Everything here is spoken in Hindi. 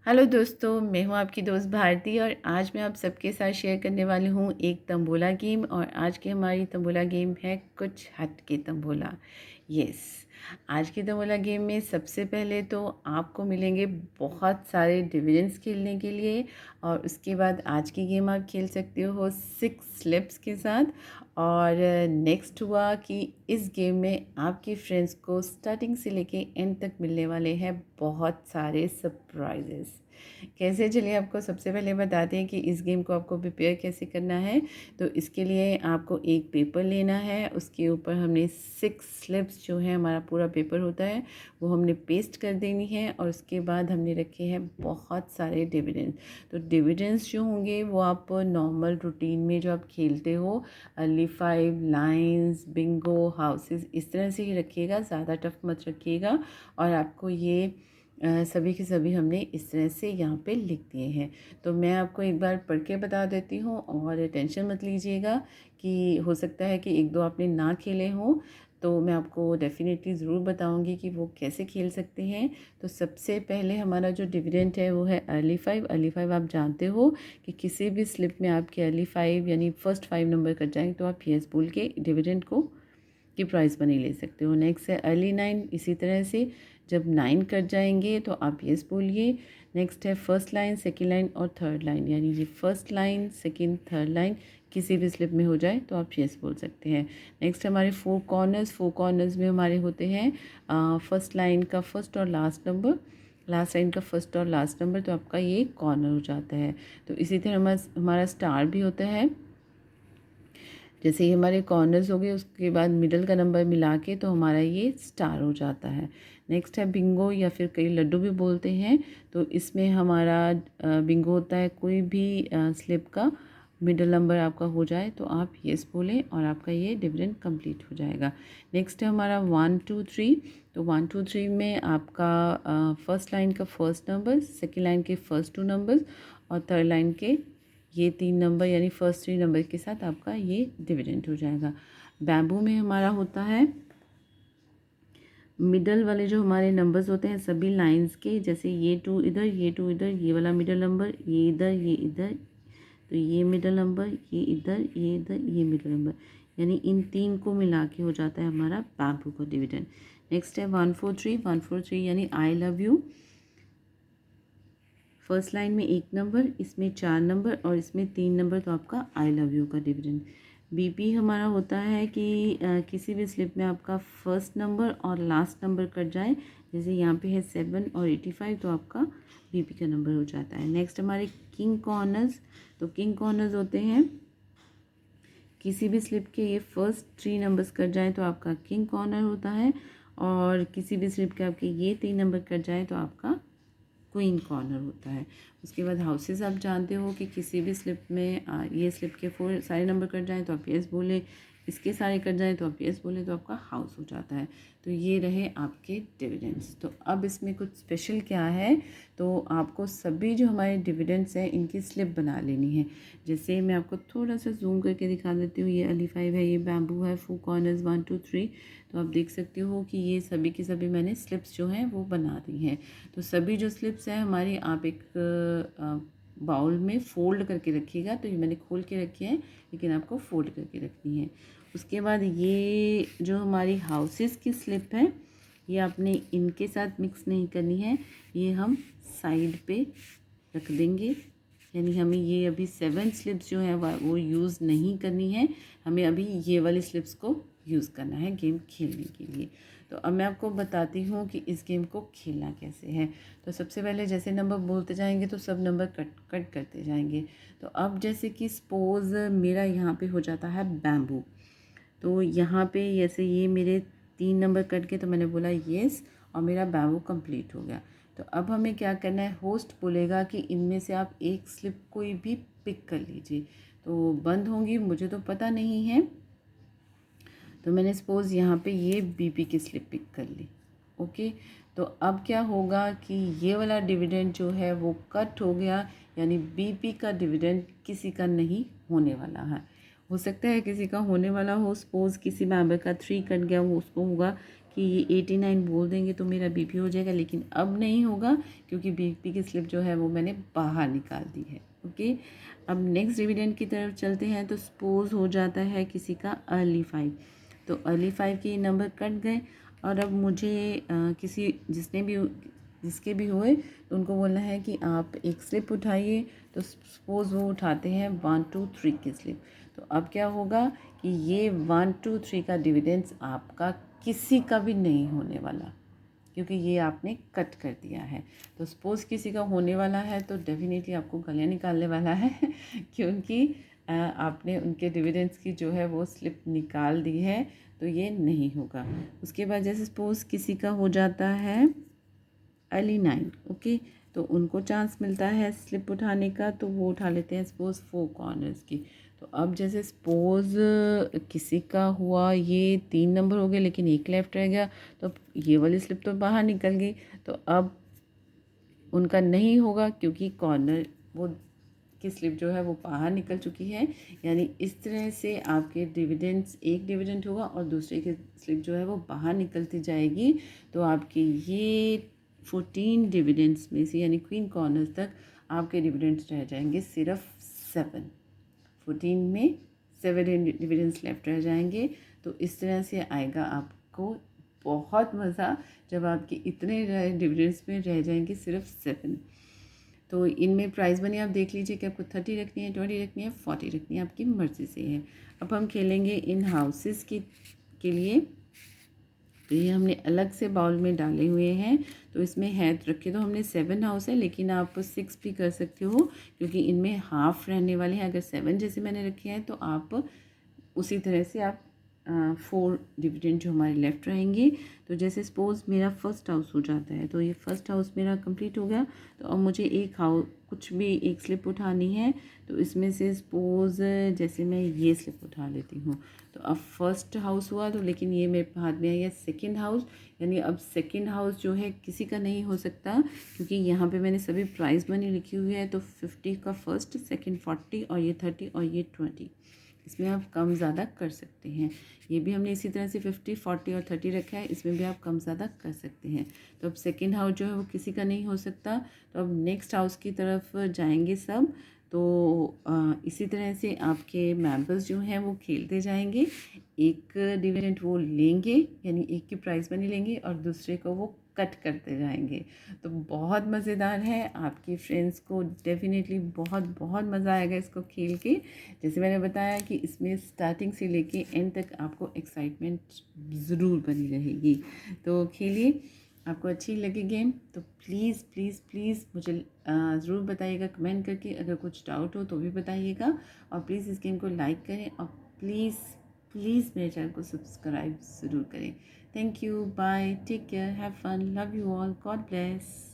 हेलो दोस्तों, मैं हूं आपकी दोस्त भारती और आज मैं आप सबके साथ शेयर करने वाली हूं एक तंबोला गेम। और आज की हमारी तंबोला गेम है कुछ हट के तंबोला। यस, आज की तंबोला गेम में सबसे पहले तो आपको मिलेंगे बहुत सारे डिविडेंड्स खेलने के लिए। और उसके बाद आज की गेम आप खेल सकते हो 6 स्लिप्स के साथ। और नेक्स्ट हुआ कि इस गेम में आपके फ्रेंड्स को स्टार्टिंग से लेके एंड तक मिलने वाले हैं बहुत सारे सरप्राइजेस। कैसे, चलिए आपको सबसे पहले बताते हैं कि इस गेम को आपको प्रिपेयर कैसे करना है। तो इसके लिए आपको एक पेपर लेना है, उसके ऊपर हमने 6 स्लिप्स जो है हमारा पूरा पेपर होता है वो हमने पेस्ट कर देनी है। और उसके बाद हमने रखे हैं बहुत सारे डिविडेंड। तो डिविडेंड्स जो होंगे वो आप नॉर्मल रूटीन में जो आप खेलते हो, अर्ली 5 लाइन्स, बिंगो, हाउसेस, इस तरह से ही रखिएगा, ज़्यादा टफ मत रखिएगा। और आपको ये सभी के सभी हमने इस तरह से यहाँ पे लिख दिए हैं। तो मैं आपको एक बार पढ़ के बता देती हूँ और टेंशन मत लीजिएगा कि हो सकता है कि एक दो आपने ना खेले हों, तो मैं आपको डेफिनेटली ज़रूर बताऊंगी कि वो कैसे खेल सकते हैं। तो सबसे पहले हमारा जो डिविडेंड है वो है अर्ली 5। अर्ली 5 आप जानते हो कि किसी भी स्लिप में आपके अर्ली 5 यानी फर्स्ट 5 नंबर कट जाएंगे तो आप यस बोल के डिविडेंड को की प्राइस बनी ले सकते हो। नेक्स्ट है अर्ली 9। इसी तरह से जब 9 कट जाएंगे तो आप यस बोलिए। नेक्स्ट है फर्स्ट लाइन, सेकंड लाइन और थर्ड लाइन, यानी ये first line, second, third line किसी भी स्लिप में हो जाए तो आप यस बोल सकते हैं। नेक्स्ट हमारे 4 कॉर्नर्स। 4 कॉर्नर्स में हमारे होते हैं फर्स्ट लाइन का फर्स्ट और लास्ट नंबर, लास्ट लाइन का फर्स्ट और लास्ट नंबर, तो आपका ये कॉर्नर हो जाता है। तो इसी तरह हमारा स्टार भी होता है। जैसे ही हमारे कॉर्नर्स हो गए उसके बाद मिडल का नंबर मिला के तो हमारा ये स्टार हो जाता है। नेक्स्ट है बिंगो, या फिर कई लड्डू भी बोलते हैं। तो इसमें हमारा बिंगो होता है कोई भी स्लिप का मिडल नंबर आपका हो जाए तो आप येस बोलें और आपका ये डिविडेंड कंप्लीट हो जाएगा। नेक्स्ट है हमारा 1 2 3। तो 1 2 3 में आपका फर्स्ट लाइन का फर्स्ट नंबर, सेकेंड लाइन के फर्स्ट 2 नंबर्स और थर्ड लाइन के ये 3 नंबर यानी फर्स्ट 3 नंबर के साथ आपका ये डिविडेंड हो जाएगा। बैम्बू में हमारा होता है मिडल वाले जो हमारे नंबर्स होते हैं सभी लाइंस के, जैसे ये 2 इधर, ये 2 इधर, ये वाला मिडल नंबर, ये इधर, ये इधर, तो ये मिडल नंबर, ये इधर, ये इधर, ये मिडल नंबर, यानी इन 3 को मिला के हो जाता है हमारा बैम्बू का डिविडेंड। नेक्स्ट है 1 4 3। 1 4 3 यानी I love you. First line में 1 नंबर, इसमें 4 नंबर और इसमें 3 नंबर, तो आपका आई लव यू का डिविडेंड। बीपी हमारा होता है कि किसी भी स्लिप में आपका फर्स्ट नंबर और लास्ट नंबर कट जाए, जैसे यहाँ पे है 7 और 85, तो आपका बीपी का नंबर हो जाता है। नेक्स्ट हमारे किंग कॉर्नर्स। तो किंग कॉर्नर्स होते हैं किसी भी स्लिप के ये फर्स्ट 3 नंबर्स कट जाए तो आपका किंग कॉर्नर होता है, और किसी भी स्लिप के आपके ये 3 नंबर कट जाए तो आपका क्वीन कॉर्नर होता है। उसके बाद हाउसेस आप जानते हो कि किसी भी स्लिप में ये स्लिप के 4 सारे नंबर कट जाएँ तो आप यस बोले, इसके सारे कट जाएँ तो आप यस बोले, तो आपका हाउस हो जाता है। तो ये रहे आपके डिविडेंड्स। तो अब इसमें कुछ स्पेशल क्या है, तो आपको सभी जो हमारे डिविडेंड्स हैं इनकी स्लिप बना लेनी है। जैसे मैं आपको थोड़ा सा जूम करके दिखा देती हूँ। ये अर्ली 5 है, ये बैम्बू है, 4 कॉर्नर्स 1 2 3। तो आप देख सकते हो कि ये सभी की सभी मैंने स्लिप्स जो हैं वो बना दी हैं। तो सभी जो स्लिप्स हैं हमारी आप एक बाउल में फ़ोल्ड करके रखिएगा। तो ये मैंने खोल के रखी है, लेकिन आपको फ़ोल्ड करके रखनी है। उसके बाद ये जो हमारी हाउसेस की स्लिप है ये आपने इनके साथ मिक्स नहीं करनी है, ये हम साइड पे रख देंगे। यानी हमें ये अभी 7 स्लिप्स जो है वो यूज़ नहीं करनी है, हमें अभी ये वाली स्लिप्स को यूज़ करना है गेम खेलने के लिए। तो अब मैं आपको बताती हूँ कि इस गेम को खेलना कैसे है। तो सबसे पहले जैसे नंबर बोलते जाएंगे तो सब नंबर कट कट करते जाएंगे। तो अब जैसे कि सपोज़ मेरा यहाँ पे हो जाता है बैम्बू, तो यहाँ पे जैसे ये मेरे 3 नंबर कट के, तो मैंने बोला येस और मेरा बैम्बू कंप्लीट हो गया। तो अब हमें क्या करना है, होस्ट बोलेगा कि इनमें से आप एक स्लिप कोई भी पिक कर लीजिए। तो बंद होंगी मुझे तो पता नहीं है, तो मैंने सपोज़ यहाँ पे ये बीपी की स्लिप पिक कर ली। ओके, तो अब क्या होगा कि ये वाला डिविडेंड जो है वो कट हो गया, यानी बीपी का डिविडेंड किसी का नहीं होने वाला है। हो सकता है किसी का होने वाला हो, सपोज़ किसी मेंबर का 3 कट गया, वो उसको होगा कि कि ये 89 बोल देंगे तो मेरा बीपी हो जाएगा, लेकिन अब नहीं होगा क्योंकि बीपी की स्लिप जो है वो मैंने बाहर निकाल दी है। ओके, अब नेक्स्ट डिविडेंड की तरफ चलते हैं। तो सपोज़ हो जाता है किसी का अर्ली 5, तो अर्ली 5 के नंबर कट गए और अब मुझे किसी जिसके भी हुए तो उनको बोलना है कि आप एक स्लिप उठाइए। तो सपोज़ वो उठाते हैं 1 2 3 की स्लिप। तो अब क्या होगा कि ये 1 2 3 का डिविडेंड्स आपका किसी का भी नहीं होने वाला, क्योंकि ये आपने कट कर दिया है। तो सपोज़ किसी का होने वाला है तो डेफिनेटली आपको गले निकालने वाला है क्योंकि आपने उनके डिविडेंड्स की जो है वो स्लिप निकाल दी है, तो ये नहीं होगा। उसके बाद जैसे सपोज़ किसी का हो जाता है अर्ली 9, ओके, तो उनको चांस मिलता है स्लिप उठाने का, तो वो उठा लेते हैं सपोज़ 4 कॉर्नर्स की। तो अब जैसे सपोज़ किसी का हुआ ये 3 नंबर हो गए लेकिन एक लेफ्ट रह गया, तो ये वाली स्लिप तो बाहर निकल गई, तो अब उनका नहीं होगा क्योंकि कॉर्नर वो की स्लिप जो है वो बाहर निकल चुकी है। यानी इस तरह से आपके डिविडेंड्स, एक डिविडेंड होगा और दूसरे की स्लिप जो है वो बाहर निकलती जाएगी। तो आपके ये 14 डिविडेंड्स में से यानी क्वीन कॉर्नर्स तक आपके डिविडेंड्स रह जाएंगे सिर्फ 7। 14 में 7 डिविडेंड्स लेफ्ट रह जाएंगे। तो इस तरह से आएगा आपको बहुत मज़ा जब आपके इतने डिविडेंड्स में रह जाएंगे सिर्फ 7। तो इनमें प्राइस मनी आप देख लीजिए कि आपको 30 रखनी है, 20 रखनी है, 40 रखनी है, आपकी मर्ज़ी से है। अब हम खेलेंगे इन हाउसेस के लिए। तो ये हमने अलग से बाउल में डाले हुए हैं। तो इसमें है तो रखे तो हमने 7 हाउस है, लेकिन आप 6 भी कर सकते हो क्योंकि इनमें हाफ रहने वाले हैं। अगर 7 जैसे मैंने रखे हैं तो आप उसी तरह से आप 4 डिविडेंड जो हमारे लेफ़्ट रहेंगे। तो जैसे सपोज़ मेरा फर्स्ट हाउस हो जाता है, तो ये फर्स्ट हाउस मेरा कंप्लीट हो गया। तो अब मुझे एक कुछ भी एक स्लिप उठानी है। तो इसमें से सपोज़ जैसे मैं ये स्लिप उठा लेती हूँ, तो अब फर्स्ट हाउस हुआ, तो लेकिन ये मेरे हाथ में आया सेकंड हाउस। यानी अब सेकंड हाउस जो है किसी का नहीं हो सकता क्योंकि यहाँ पे मैंने सभी प्राइस मनी लिखी हुई है। तो 50 का फर्स्ट, सेकंड 40 और ये 30 और ये 20, इसमें आप कम ज़्यादा कर सकते हैं। ये भी हमने इसी तरह से 50, 40 और 30 रखा है, इसमें भी आप कम ज़्यादा कर सकते हैं। तो अब सेकंड हाउस जो है वो किसी का नहीं हो सकता। तो अब नेक्स्ट हाउस की तरफ जाएंगे सब। तो इसी तरह से आपके मेंबर्स जो हैं वो खेलते जाएंगे। एक डिविडेंड वो लेंगे, यानी एक की प्राइस मनी लेंगे और दूसरे को वो कट करते जाएंगे। तो बहुत मज़ेदार है, आपकी फ्रेंड्स को डेफिनेटली बहुत बहुत मज़ा आएगा इसको खेल के। जैसे मैंने बताया कि इसमें स्टार्टिंग से लेके एंड तक आपको एक्साइटमेंट ज़रूर बनी रहेगी। तो खेलिए, आपको अच्छी लगी गेम तो प्लीज़ प्लीज़ प्लीज़ मुझे ज़रूर बताइएगा कमेंट करके। अगर कुछ डाउट हो तो भी बताइएगा और प्लीज़ इस गेम को लाइक करें और प्लीज़ प्लीज़ मेरे चैनल को सब्सक्राइब ज़रूर करें। Thank you, bye, take care, have fun, love you all, God bless.